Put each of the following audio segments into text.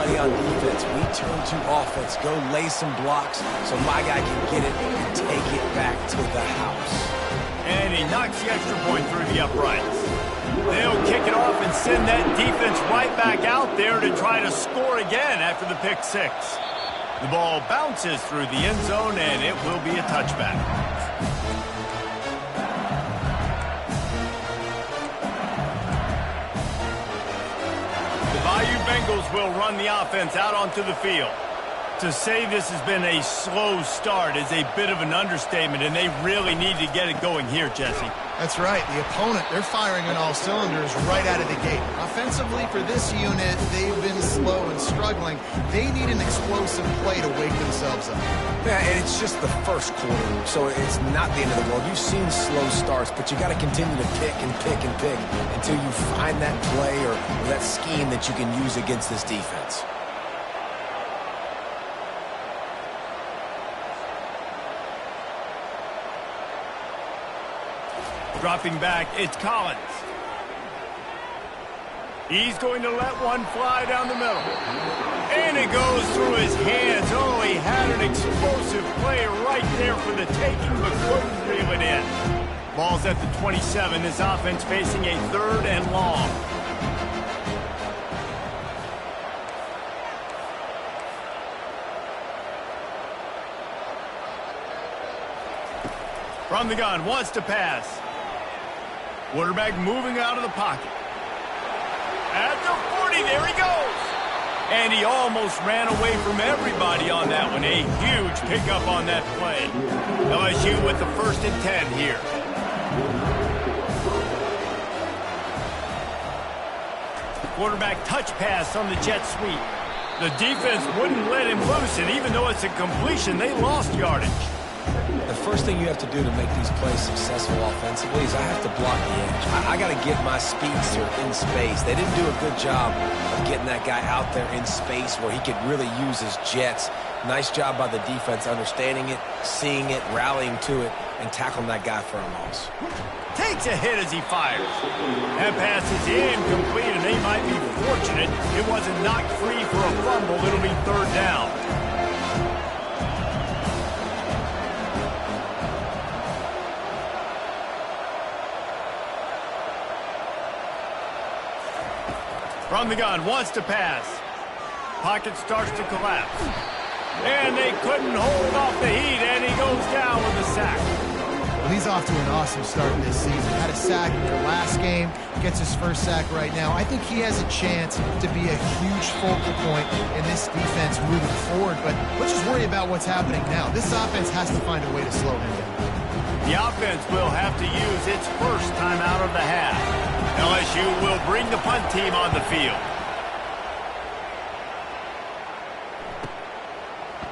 money on defense. We turn to offense. Go lay some blocks so my guy can get it and take it back to the house. And he knocks the extra point through the uprights. They'll kick it off and send that defense right back out there to try to score again after the pick six. The ball bounces through the end zone, and it will be a touchback. The Bayou Bengals will run the offense out onto the field. To say this has been a slow start is a bit of an understatement, and they really need to get it going here, Jesse. That's right. The opponent, they're firing on all cylinders right out of the gate. Offensively, for this unit, they've been slow and struggling. They need an explosive play to wake themselves up. Yeah, and it's just the first quarter, so it's not the end of the world. You've seen slow starts, but you got to continue to pick and pick and pick until you find that play or that scheme that you can use against this defense. Dropping back, it's Collins. He's going to let one fly down the middle. And it goes through his hands. Oh, he had an explosive play right there for the taking, but couldn't reel it in. Ball's at the 27. This offense facing a 3rd and long. From the gun, wants to pass. Quarterback moving out of the pocket. At the 40, there he goes. And he almost ran away from everybody on that one. A huge pickup on that play. LSU with the 1st and 10 here. Quarterback touch pass on the jet sweep. The defense wouldn't let him loose, and even though it's a completion, they lost yardage. The first thing you have to do to make these plays successful offensively is I have to block the edge. I got to get my speedster in space. They didn't do a good job of getting that guy out there in space where he could really use his jets. Nice job by the defense understanding it, seeing it, rallying to it, and tackling that guy for a loss. Takes a hit as he fires. That pass is incomplete, and they might be fortunate it wasn't knocked free for a fumble. It'll be 3rd down. From the gun, wants to pass. Pocket starts to collapse. And they couldn't hold off the heat, and he goes down with a sack. Well, he's off to an awesome start this season. Had a sack in their last game, gets his 1st sack right now. I think he has a chance to be a huge focal point in this defense moving forward, but let's just worry about what's happening now. This offense has to find a way to slow him down. The offense will have to use its 1st time out of the half. LSU will bring the punt team on the field.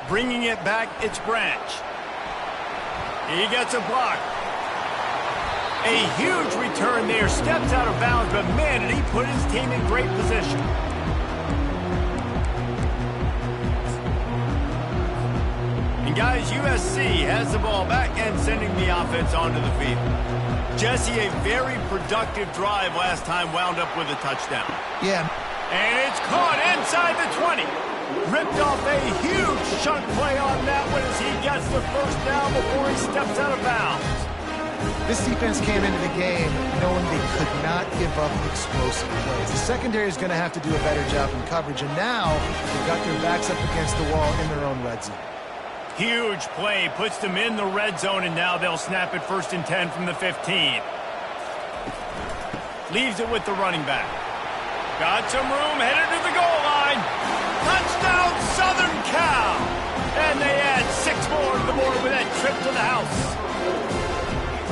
Bringing it back, it's Branch. He gets a block. A huge return there. Steps out of bounds, but man, did he put his team in great position. And guys, USC has the ball back and sending the offense onto the field. Jesse, a very productive drive last time, wound up with a touchdown. Yeah. And it's caught inside the 20. Ripped off a huge chunk play on that one as he gets the 1st down before he steps out of bounds. This defense came into the game knowing they could not give up explosive plays. The secondary is going to have to do a better job in coverage, and now they've got their backs up against the wall in their own red zone. Huge play, puts them in the red zone, and now they'll snap it 1st and 10 from the 15. Leaves it with the running back. Got some room, headed to the goal line. Touchdown, Southern Cal! And they add 6 more to the board with that trip to the house.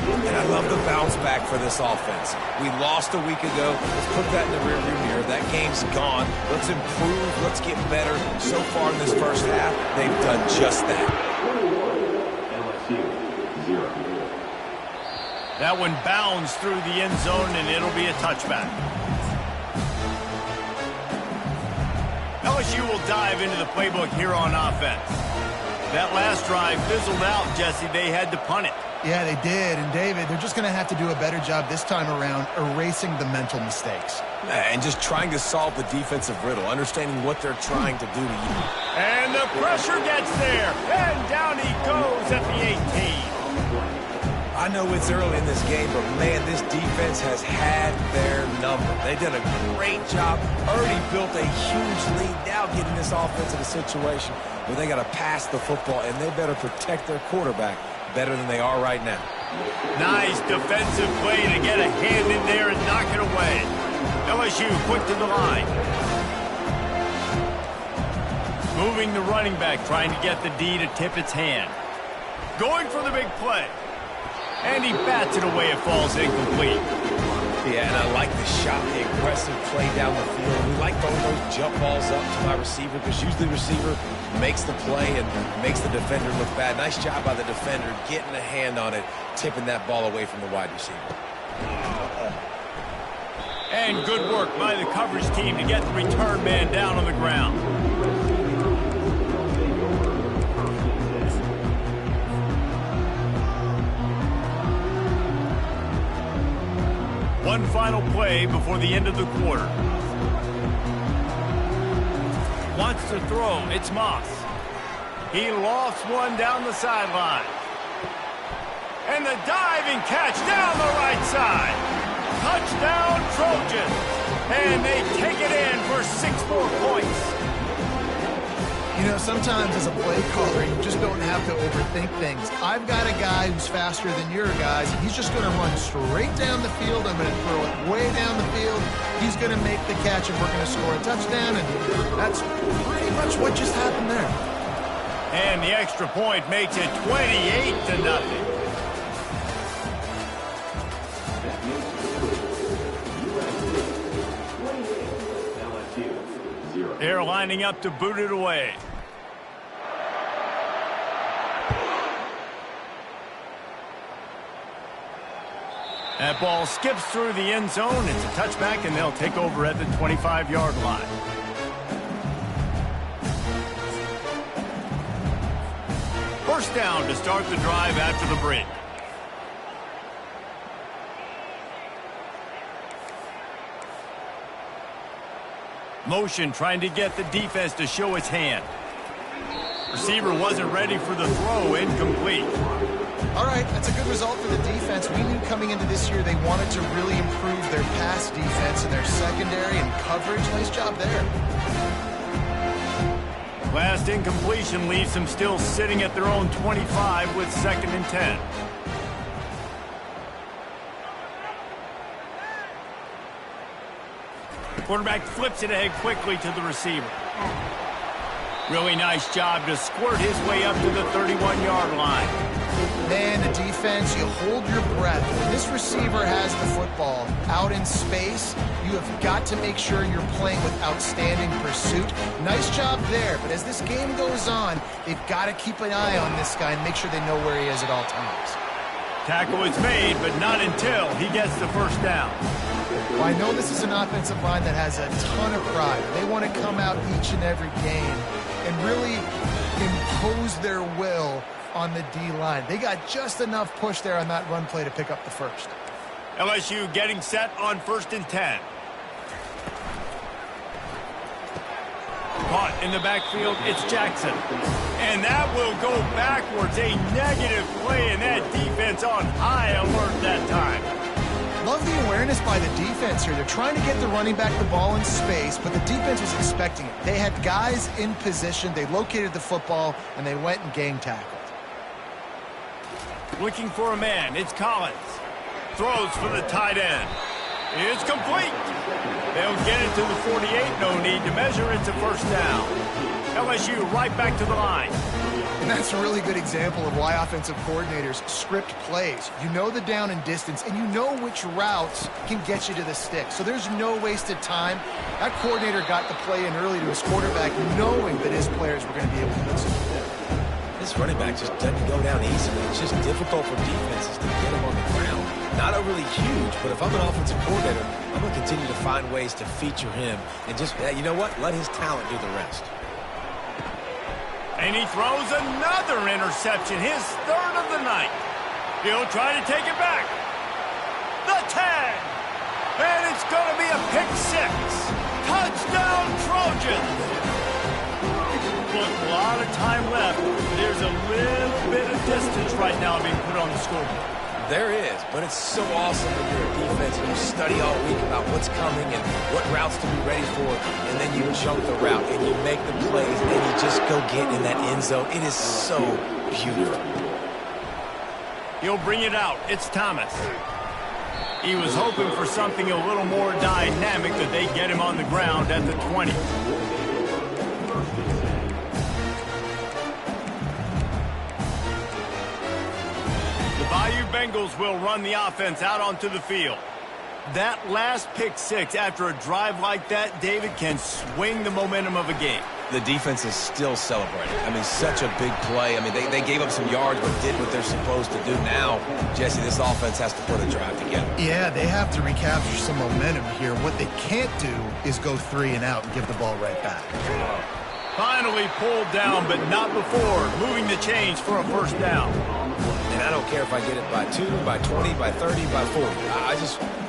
And I love the bounce back for this offense. We lost a week ago. Let's put that in the rearview mirror. That game's gone. Let's improve. Let's get better. So far in this 1st half, they've done just that. That one bounds through the end zone, and it'll be a touchback. LSU will dive into the playbook here on offense. That last drive fizzled out, Jesse. They had to punt it. Yeah, they did. And, David, they're just going to have to do a better job this time around erasing the mental mistakes. And just trying to solve the defensive riddle, understanding what they're trying to do to you. And the pressure gets there. And down he goes at the 18. I know it's early in this game, but, man, this defense has had their number. They did a great job, already built a huge lead, now getting this offense in a situation where they got to pass the football, and they better protect their quarterback better than they are right now. Nice defensive play to get a hand in there and knock it away. LSU quick to the line. Moving the running back, trying to get the D to tip its hand. Going for the big play. And he bats it away. It falls incomplete. Yeah, and I like the shot, the aggressive play down the field. We like throwing those jump balls up to my receiver because usually the receiver makes the play and makes the defender look bad. Nice job by the defender getting a hand on it, tipping that ball away from the wide receiver. And good work by the coverage team to get the return man down on the ground. One final play before the end of the quarter. Wants to throw. It's Moss. He lofts one down the sideline. And the diving catch down the right side. Touchdown, Trojans. And they take it in for 6 more points. You know, sometimes as a play caller, you just don't have to overthink things. I've got a guy who's faster than your guys. He's just going to run straight down the field. I'm going to throw it way down the field. He's going to make the catch, and we're going to score a touchdown. And that's pretty much what just happened there. And the extra point makes it 28-0. They're lining up to boot it away. That ball skips through the end zone. It's a touchback, and they'll take over at the 25-yard line. First down to start the drive after the break. Motion trying to get the defense to show its hand. Receiver wasn't ready for the throw. Incomplete. All right, that's a good result for the defense. We knew coming into this year they wanted to really improve their pass defense and their secondary and coverage. Nice job there. Last incompletion leaves them still sitting at their own 25 with 2nd and 10. Quarterback flips it ahead quickly to the receiver. Really nice job to squirt his way up to the 31-yard line. Man, the defense, you hold your breath. When this receiver has the football out in space, you have got to make sure you're playing with outstanding pursuit. Nice job there, but as this game goes on, they've got to keep an eye on this guy and make sure they know where he is at all times. Tackle is made, but not until he gets the first down. Well, I know this is an offensive line that has a ton of pride. They want to come out each and every game and really impose their will on the D-line. They got just enough push there on that run play to pick up the first. LSU getting set on 1st and 10. Caught in the backfield, it's Jackson. And that will go backwards. A negative play, and that defense on high alert that time. Love the awareness by the defense here. They're trying to get the running back the ball in space, but the defense was expecting it. They had guys in position. They located the football, and they went and gang tackled. Looking for a man. It's Collins. Throws for the tight end. It's complete. They'll get it to the 48. No need to measure. It's a first down. LSU right back to the line. And that's a really good example of why offensive coordinators script plays. You know the down and distance, and you know which routes can get you to the stick. So there's no wasted time. That coordinator got the play in early to his quarterback, knowing that his players were going to be able to do something. This running back just doesn't go down easily. It's just difficult for defenses to get him on the ground. Not overly huge, but if I'm an offensive coordinator, I'm going to continue to find ways to feature him and just, you know what, let his talent do the rest. And he throws another interception, his 3rd of the night. He'll try to take it back. The 10. And it's going to be a pick 6. Touchdown, Trojans. Look, a lot of time left. There's a little bit of distance right now being put on the scoreboard. There is, but it's so awesome when you're a defense and you study all week about what's coming and what routes to be ready for, and then you jump the route and you make the plays and you just go get in that end zone. It is so beautiful. He'll bring it out. It's Thomas. He was hoping for something a little more dynamic, that they get him on the ground at the 20. Bayou Bengals will run the offense out onto the field. That last pick 6 after a drive like that, David, can swing the momentum of a game. The defense is still celebrating. I mean, such a big play. I mean, they gave up some yards but did what they're supposed to do. Now, Jesse, this offense has to put a drive together. Yeah, they have to recapture some momentum here. What they can't do is go 3 and out and give the ball right back. Finally pulled down, but not before moving the chains for a first down. And I don't care if I get it by 2, by 20, by 30, by 40.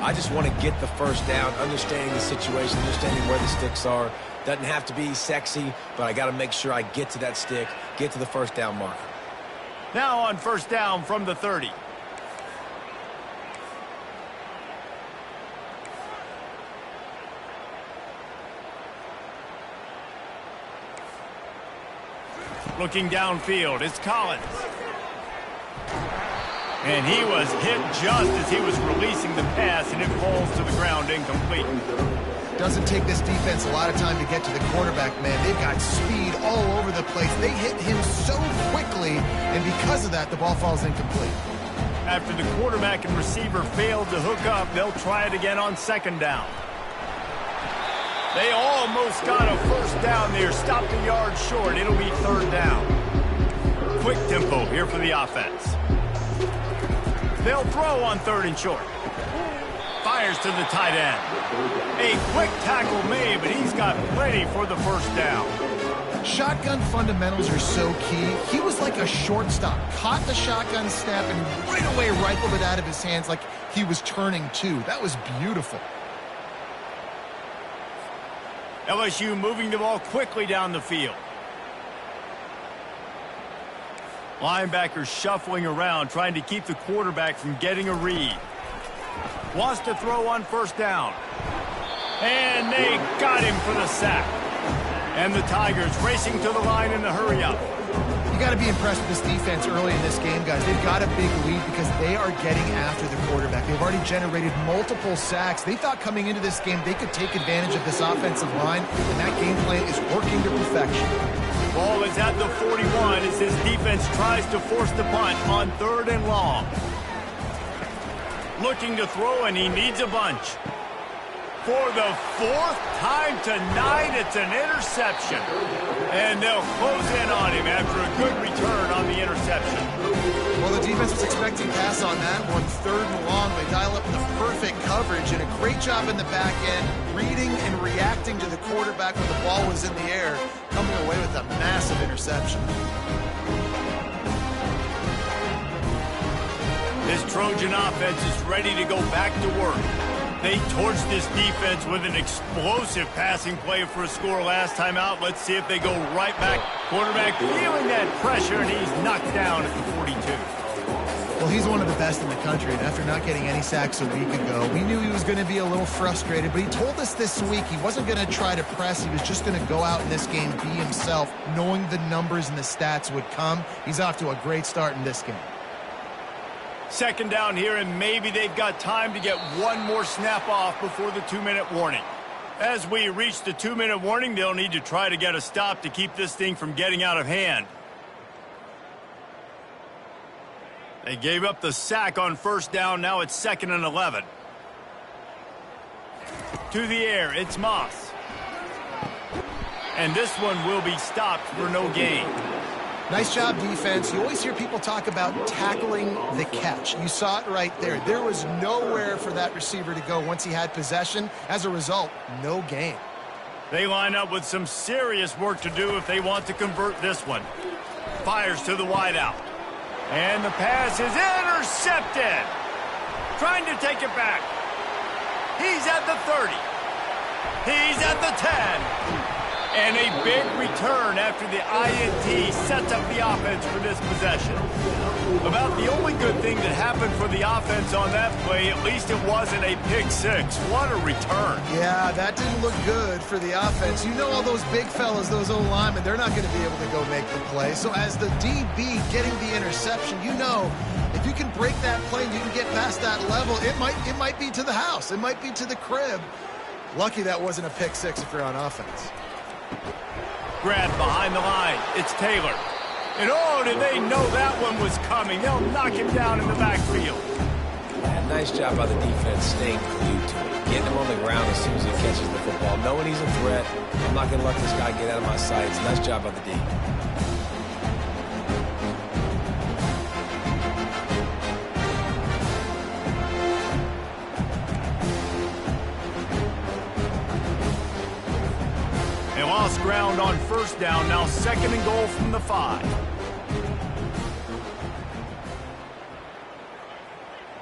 I just want to get the first down, understanding the situation, understanding where the sticks are. Doesn't have to be sexy, but I got to make sure I get to that stick, get to the first down marker. Now on first down from the 30. Looking downfield, it's Collins. And he was hit just as he was releasing the pass, and it falls to the ground incomplete. Doesn't take this defense a lot of time to get to the quarterback, man. They've got speed all over the place. They hit him so quickly, and because of that, the ball falls incomplete. After the quarterback and receiver failed to hook up, they'll try it again on second down. They almost got a first down there, stopped a yard short. It'll be third down. Quick tempo here for the offense. They'll throw on third and short. Fires to the tight end. A quick tackle made, but he's got plenty for the first down. Shotgun fundamentals are so key. He was like a shortstop. Caught the shotgun snap and right away rifled it out of his hands like he was turning two. That was beautiful. LSU moving the ball quickly down the field. Linebackers shuffling around, trying to keep the quarterback from getting a read. Wants to throw on first down. And they got him for the sack. And the Tigers racing to the line in the hurry-up. You got to be impressed with this defense early in this game, guys. They've got a big lead because they are getting after the quarterback. They've already generated multiple sacks. They thought coming into this game they could take advantage of this offensive line, and that game plan is working to perfection. Ball is at the 41 as his defense tries to force the punt on third and long. Looking to throw, and he needs a bunch. For the fourth time tonight, it's an interception. And they'll close in on him after a good return on the interception. Well, the defense was expecting pass on that one. Third and long, they dial up the perfect coverage and a great job in the back end, reading and reacting to the quarterback when the ball was in the air, coming away with a massive interception. This Trojan offense is ready to go back to work. They torched this defense with an explosive passing play for a score last time out. Let's see if they go right back. Quarterback feeling that pressure, and he's knocked down at the 42. Well, he's one of the best in the country, and after not getting any sacks a week ago, we knew he was going to be a little frustrated, but he told us this week he wasn't going to try to press. He was just going to go out in this game, be himself, knowing the numbers and the stats would come. He's off to a great start in this game. Second down here, and maybe they've got time to get one more snap off before the 2-minute warning. As we reach the 2-minute warning, they'll need to try to get a stop to keep this thing from getting out of hand. They gave up the sack on first down. Now it's 2nd and 11. To the air, it's Moss. And this one will be stopped for no gain. Nice job, defense. You always hear people talk about tackling the catch. You saw it right there. There was nowhere for that receiver to go once he had possession. As a result, no gain. They line up with some serious work to do if they want to convert this one. Fires to the wideout. And the pass is intercepted. Trying to take it back. He's at the 30. He's at the 10. And a big return after the INT sets up the offense for this possession. About the only good thing that happened for the offense on that play, at least it wasn't a pick six. What a return. Yeah, that didn't look good for the offense. You know all those big fellas, those O-linemen, they're not going to be able to go make the play. So as the DB getting the interception, you know if you can break that play and you can get past that level, it might be to the house. It might be to the crib. Lucky that wasn't a pick six if you're on offense. Grab behind the line. It's Taylor. And oh, did they know that one was coming. They'll knock him down in the backfield. Yeah, nice job by the defense staying glued to it. Getting him on the ground as soon as he catches the football. Knowing he's a threat. I'm not going to let this guy get out of my sights. Nice job by the D. Lost ground on first down, now 2nd and goal from the 5.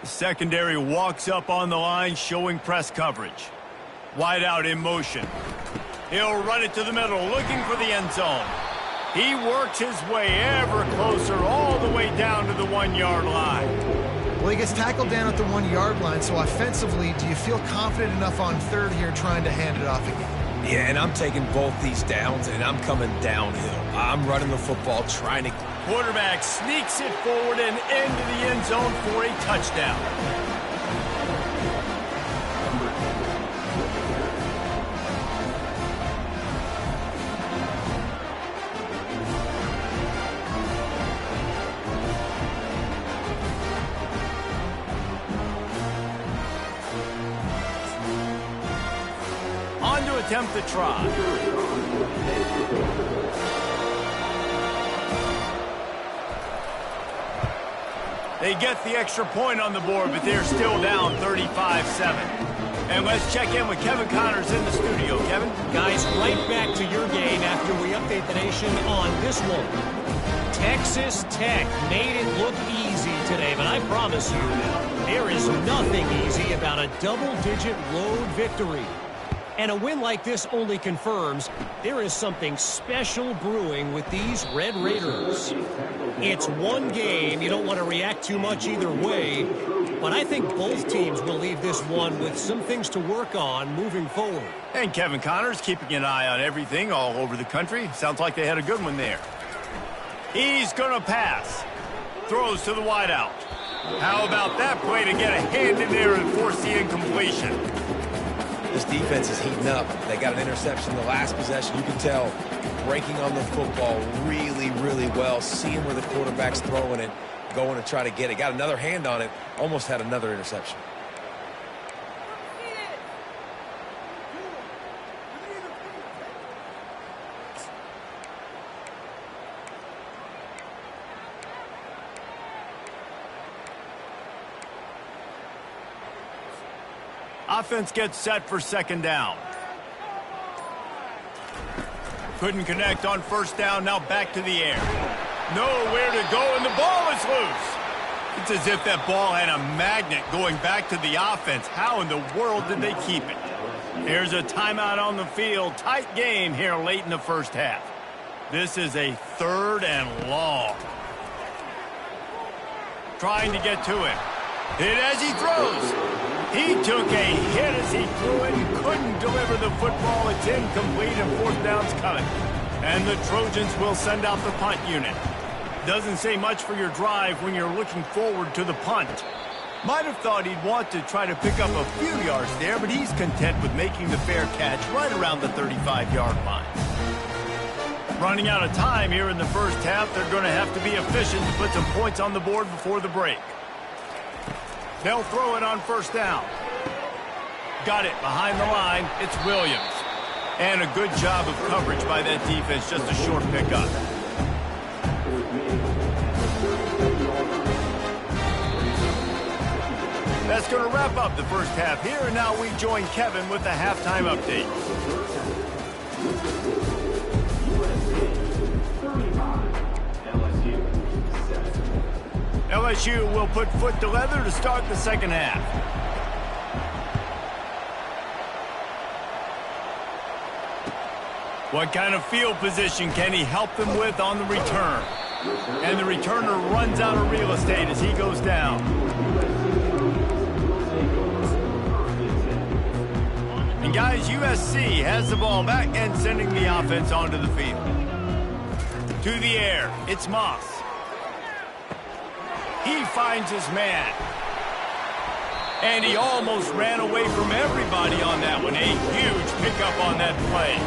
The secondary walks up on the line, showing press coverage. Wide out in motion. He'll run it to the middle, looking for the end zone. He works his way ever closer, all the way down to the 1-yard line. Well, he gets tackled down at the 1-yard line, so offensively, do you feel confident enough on third here trying to hand it off again? Yeah, and I'm taking both these downs, and I'm coming downhill. I'm running the football, trying to... Quarterback sneaks it forward and into the end zone for a touchdown. On to attempt the try. They get the extra point on the board, but they're still down 35-7. And let's check in with Kevin Connors in the studio. Kevin? Guys, right back to your game after we update the nation on this one. Texas Tech made it look easy today, but I promise you, there is nothing easy about a double-digit road victory. And a win like this only confirms there is something special brewing with these Red Raiders. It's one game. You don't want to react too much either way. But I think both teams will leave this one with some things to work on moving forward. And Kevin Connors keeping an eye on everything all over the country. Sounds like they had a good one there. He's going to pass. Throws to the wideout. How about that play to get a hand in there and force the incompletion? This defense is heating up. They got an interception the last possession. You can tell breaking on the football really, really well, seeing where the quarterback's throwing it, going to try to get it. Got another hand on it, almost had another interception. Offense gets set for 2nd down. Couldn't connect on 1st down, now back to the air. Nowhere to go, and the ball is loose. It's as if that ball had a magnet going back to the offense. How in the world did they keep it? Here's a timeout on the field. Tight game here late in the 1st half. This is a 3rd and long. Trying to get to it. Hit as he throws. He took a hit as he threw it and couldn't deliver the football. It's incomplete and 4th down's coming. And the Trojans will send out the punt unit. Doesn't say much for your drive when you're looking forward to the punt. Might have thought he'd want to try to pick up a few yards there, but he's content with making the fair catch right around the 35-yard line. Running out of time here in the 1st half, they're going to have to be efficient to put some points on the board before the break. They'll throw it on 1st down. Got it behind the line. It's Williams. And a good job of coverage by that defense. Just a short pickup. That's going to wrap up the 1st half here. And now we join Kevin with the halftime update. LSU will put foot to leather to start the second half. What kind of field position can he help them with on the return? And the returner runs out of real estate as he goes down. And guys, USC has the ball back and sending the offense onto the field. To the air, it's Moss. He finds his man. And he almost ran away from everybody on that one. A huge pickup on that play.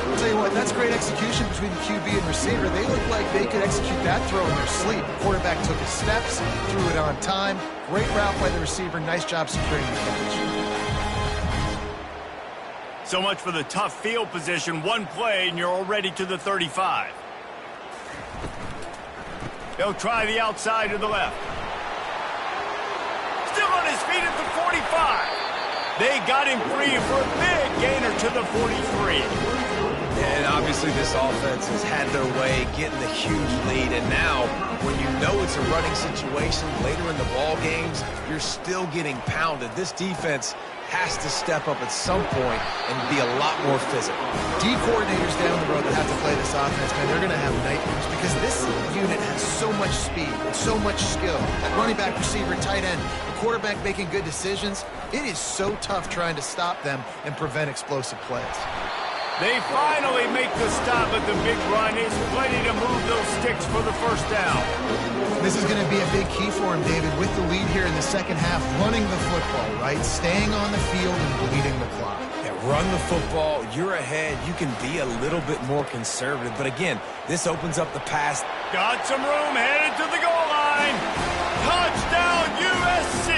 I'll tell you what, that's great execution between the QB and receiver. They look like they could execute that throw in their sleep. The quarterback took his steps, threw it on time. Great route by the receiver. Nice job securing the catch. So much for the tough field position. One play and you're already to the 35. They'll try the outside to the left. Still on his feet at the 45. They got him free for a big gainer to the 43. And obviously this offense has had their way getting the huge lead. And now, when you know it's a running situation later in the ball games, you're still getting pounded. This defense has to step up at some point and be a lot more physical. D coordinators down the road that have to play this offense, man, they're going to have nightmares because this unit has so much speed and so much skill. At running back, receiver, tight end, the quarterback making good decisions. It is so tough trying to stop them and prevent explosive plays. They finally make the stop at the big run. It's plenty to move those sticks for the first down. This is going to be a big key for him, David, with the lead here in the second half, running the football, right? Staying on the field and bleeding the clock. Yeah, run the football. You're ahead. You can be a little bit more conservative. But again, this opens up the pass. Got some room, headed to the goal line. Touchdown, USC.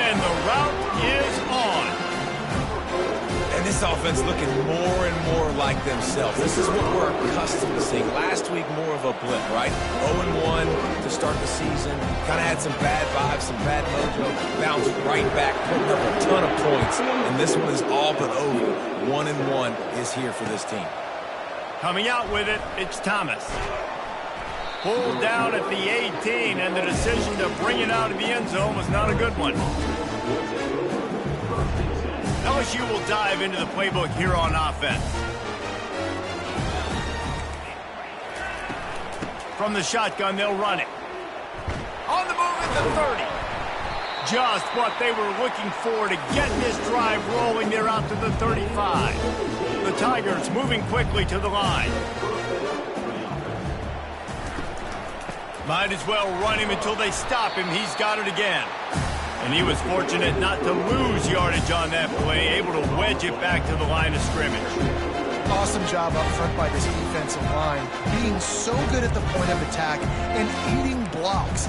And the route is on. And this offense looking more and more like themselves. This is what we're accustomed to seeing. Last week, more of a blip, right? 0-1 to start the season. Kind of had some bad vibes, some bad mojo. Bounced right back, putting up a ton of points. And this one is all but over. 1-1 is here for this team. Coming out with it, it's Thomas. Pulled down at the 18, and the decision to bring it out of the end zone was not a good one. LSU will dive into the playbook here on offense. From the shotgun, they'll run it. On the move at the 30. Just what they were looking for to get this drive rolling. They're out to the 35. The Tigers moving quickly to the line. Might as well run him until they stop him. He's got it again. And he was fortunate not to lose yardage on that play, able to wedge it back to the line of scrimmage. Awesome job up front by this defensive line, being so good at the point of attack and eating blocks,